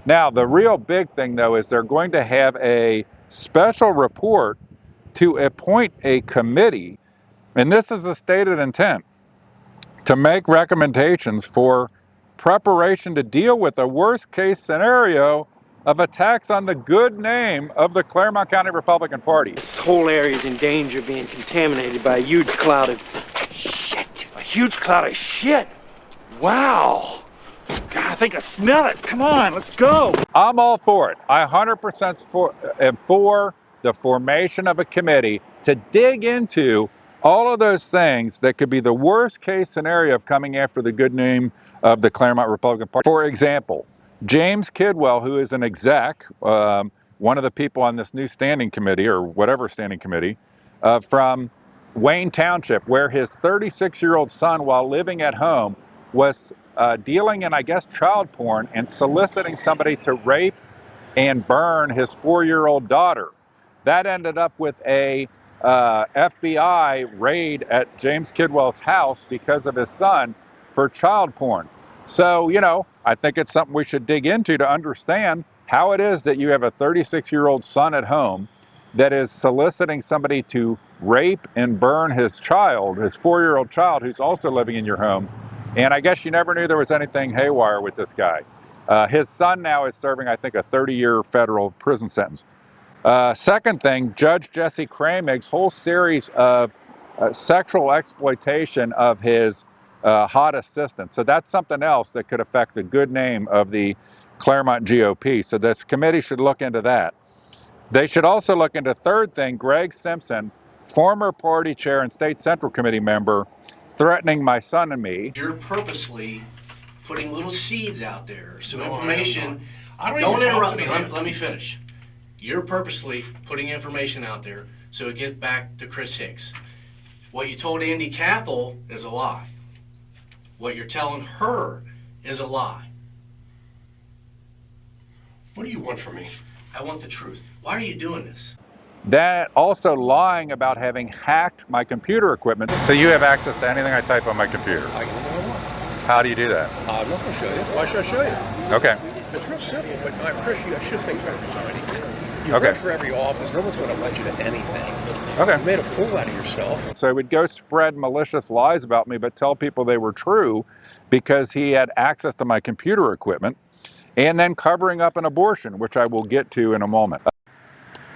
Now, the real big thing, though, is they're going to have a special report to appoint a committee, and this is the stated intent, to make recommendations for preparation to deal with the worst case scenario of attacks on the good name of the Clermont County Republican Party. This whole area is in danger of being contaminated by a huge cloud of shit. A huge cloud of shit? Wow. God, I think I smell it. Come on, let's go. I'm all for it. I 100% am for the formation of a committee to dig into all of those things that could be the worst case scenario of coming after the good name of the Clermont Republican Party. For example, James Kidwell, who is an exec, one of the people on this new standing committee, or whatever standing committee, from Wayne Township, where his 36-year-old son, while living at home, was dealing in, I guess, child porn and soliciting somebody to rape and burn his 4-year-old daughter. That ended up with a FBI raid at James Kidwell's house because of his son for child porn. So, you know, I think it's something we should dig into to understand how it is that you have a 36-year-old son at home that is soliciting somebody to rape and burn his child, his 4-year-old child, who's also living in your home. And I guess you never knew there was anything haywire with this guy. His son now is serving, I think, a 30-year federal prison sentence. Second thing, Judge Jesse Kramig's whole series of sexual exploitation of his hot assistant. So that's something else that could affect the good name of the Clermont GOP. So this committee should look into that. They should also look into third thing, Greg Simpson, former party chair and state central committee member, threatening my son and me. You're purposely putting little seeds out there, so information. Don't interrupt me. Let me finish. You're purposely putting information out there so it gets back to Chris Hicks. What you told Andy Capel is a lie. What you're telling her is a lie. What do you want from me? I want the truth. Why are you doing this? That also lying about having hacked my computer equipment. So you have access to anything I type on my computer? I can do what I want. How do you do that? I'm not going to show you. Why should I show you? Okay. It's real simple, but I should think better already. You Okay. run for every office. No one's going to let you to anything. Okay. You made a fool out of yourself. So he would go spread malicious lies about me, but tell people they were true because he had access to my computer equipment, and then covering up an abortion, which I will get to in a moment.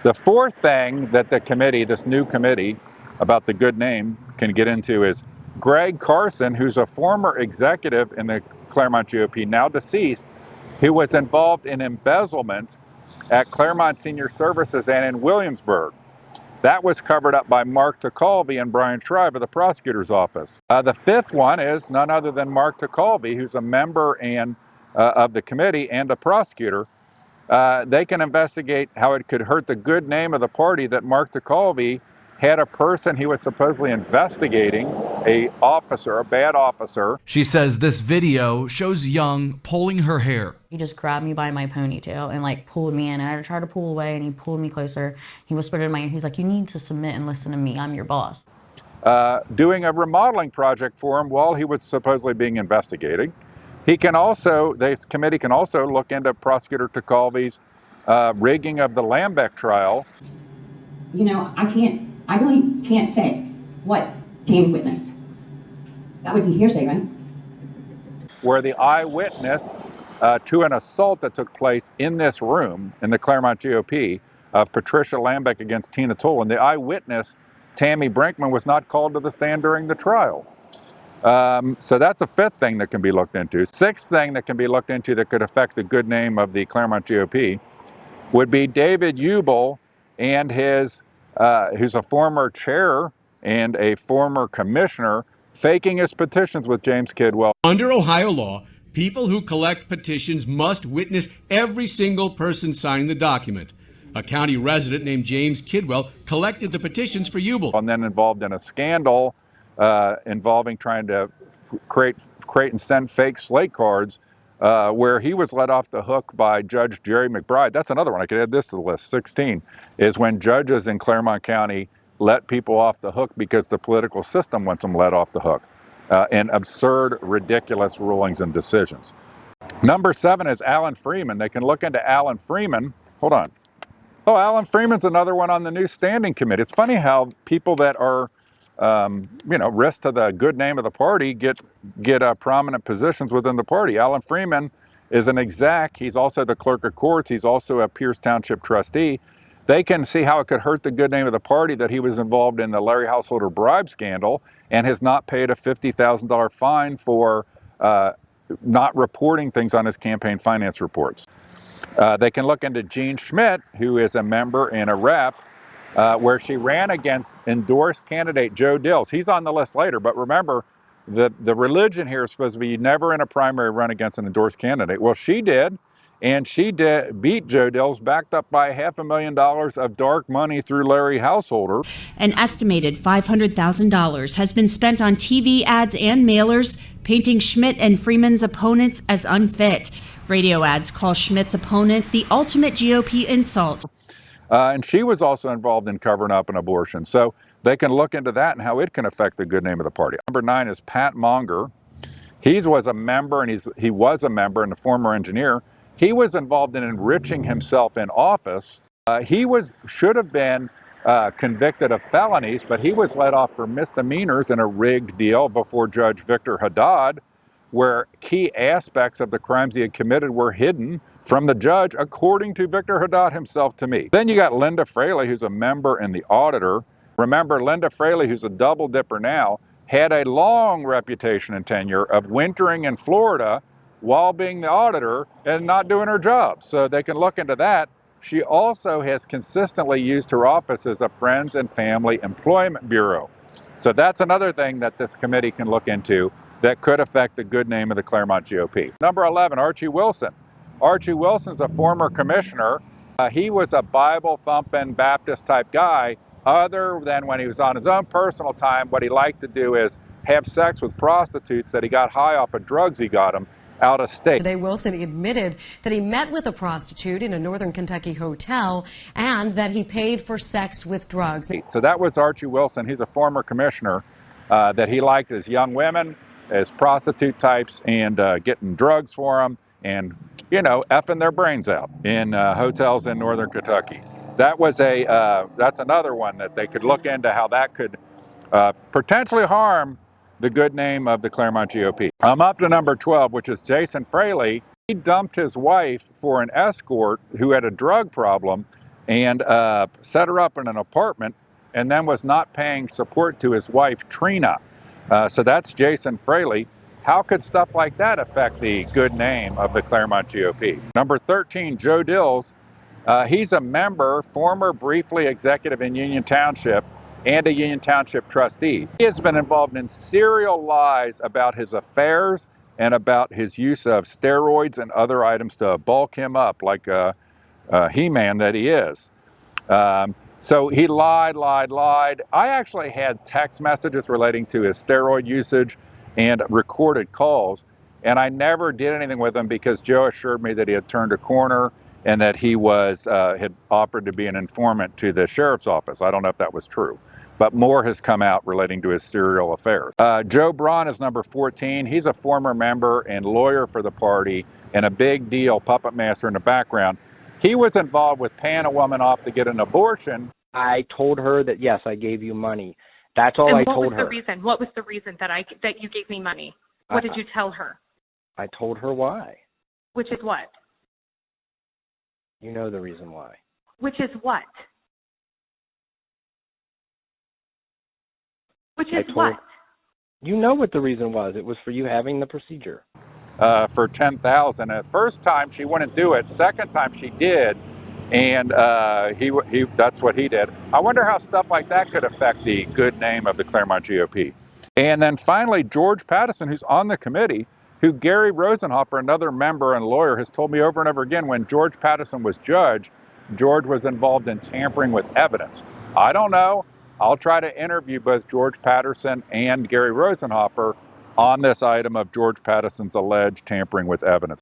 The fourth thing that the committee, this new committee about the good name, can get into is Greg Carson, who's a former executive in the Clermont GOP, now deceased, who was involved in embezzlement at Clermont Senior Services and in Williamsburg. That was covered up by Mark Tacalvi and Brian Shrive of the prosecutor's office. The fifth one is none other than Mark Tacalvi, who's a member and of the committee and a prosecutor. They can investigate how it could hurt the good name of the party that Mark Tacalvi had a person he was supposedly investigating, a bad officer. She says this video shows Young pulling her hair. He just grabbed me by my ponytail and like pulled me in, and I tried to pull away and he pulled me closer. He whispered in my ear, he's like, "You need to submit and listen to me, I'm your boss." Doing a remodeling project for him while he was supposedly being investigated. He can also, this committee can also look into Prosecutor Tacalvi's rigging of the Lambeck trial. You know, I really can't say what Tammy witnessed. That would be hearsay, right? Where the eyewitness to an assault that took place in this room in the Clermont GOP of Patricia Lambeck against Tina Tolan, the eyewitness, Tammy Brinkman, was not called to the stand during the trial. So that's a fifth thing that can be looked into. Sixth thing that can be looked into that could affect the good name of the Clermont GOP would be David Ubel and his, who's a former chair and a former commissioner, faking his petitions with James Kidwell. Under Ohio law, people who collect petitions must witness every single person signing the document. A county resident named James Kidwell collected the petitions for Ubel. And then involved in a scandal involving trying to create and send fake slate cards, where he was let off the hook by Judge Jerry McBride. That's another one. I could add this to the list. 16 is when judges in Clermont County let people off the hook because the political system wants them let off the hook in absurd, ridiculous rulings and decisions. Number 7 is Alan Freeman. They can look into Alan Freeman. Hold on. Oh, Alan Freeman's another one on the new standing committee. It's funny how people that are, risk to the good name of the party get prominent positions within the party. Alan Freeman is an exec. He's also the clerk of courts. He's also a Pierce Township trustee. They can see how it could hurt the good name of the party that he was involved in the Larry Householder bribe scandal and has not paid a $50,000 fine for not reporting things on his campaign finance reports. They can look into Jean Schmidt, who is a member and a rep, where she ran against endorsed candidate Joe Dills. He's on the list later, but remember, the religion here is supposed to be never in a primary run against an endorsed candidate. Well, she did, and she beat Joe Dills, backed up by $500,000 of dark money through Larry Householder. An estimated $500,000 has been spent on TV ads and mailers, painting Schmidt and Freeman's opponents as unfit. Radio ads call Schmidt's opponent the ultimate GOP insult. And she was also involved in covering up an abortion. So they can look into that and how it can affect the good name of the party. Number 9 is Pat Monger. He was a member and a former engineer. He was involved in enriching himself in office. He should have been convicted of felonies, but he was let off for misdemeanors in a rigged deal before Judge Victor Haddad, where key aspects of the crimes he had committed were hidden from the judge, according to Victor Haddad himself to me. Then you got Linda Fraley, who's a member and the auditor. Remember, Linda Fraley, who's a double dipper now, had a long reputation and tenure of wintering in Florida while being the auditor and not doing her job. So they can look into that. She also has consistently used her office as a Friends and Family Employment Bureau. So that's another thing that this committee can look into that could affect the good name of the Clermont GOP. Number 11, Archie Wilson. Archie Wilson's a former commissioner. He was a Bible-thumping Baptist-type guy. Other than when he was on his own personal time, what he liked to do is have sex with prostitutes that he got high off of drugs he got him out of state. Today, Wilson admitted that he met with a prostitute in a northern Kentucky hotel and that he paid for sex with drugs. So that was Archie Wilson. He's a former commissioner that he liked as young women, as prostitute types, and getting drugs for them and, effing their brains out in hotels in northern Kentucky. That was that's another one that they could look into how that could potentially harm the good name of the Clermont GOP. I'm up to number 12, which is Jason Fraley. He dumped his wife for an escort who had a drug problem and set her up in an apartment and then was not paying support to his wife, Trina. So that's Jason Fraley. How could stuff like that affect the good name of the Clermont GOP? Number 13, Joe Dills. He's a member, former briefly executive in Union Township, and a Union Township trustee. He has been involved in serial lies about his affairs and about his use of steroids and other items to bulk him up like a He-Man that he is. So he lied. I actually had text messages relating to his steroid usage and recorded calls, and I never did anything with him because Joe assured me that he had turned a corner and that he had offered to be an informant to the sheriff's office. I don't know if that was true, but more has come out relating to his serial affairs. Joe Braun is number 14. He's a former member and lawyer for the party and a big deal puppet master in the background. He was involved with paying a woman off to get an abortion. I told her that, yes, I gave you money. That's all I told her. What was the reason that you gave me money? What did you tell her? I told her why. Which is what? You know the reason why. Which is what? Which is what? You know what the reason was. It was for you having the procedure. For $10,000. The first time she wouldn't do it. Second time she did, and that's what he did. I wonder how stuff like that could affect the good name of the Clermont GOP. And then finally, George Pattison, who's on the committee, who Gary Rosenhofer, another member and lawyer, has told me over and over again, when George Pattison was judge, George was involved in tampering with evidence. I don't know. I'll try to interview both George Pattison and Gary Rosenhofer on this item of George Pattison's alleged tampering with evidence.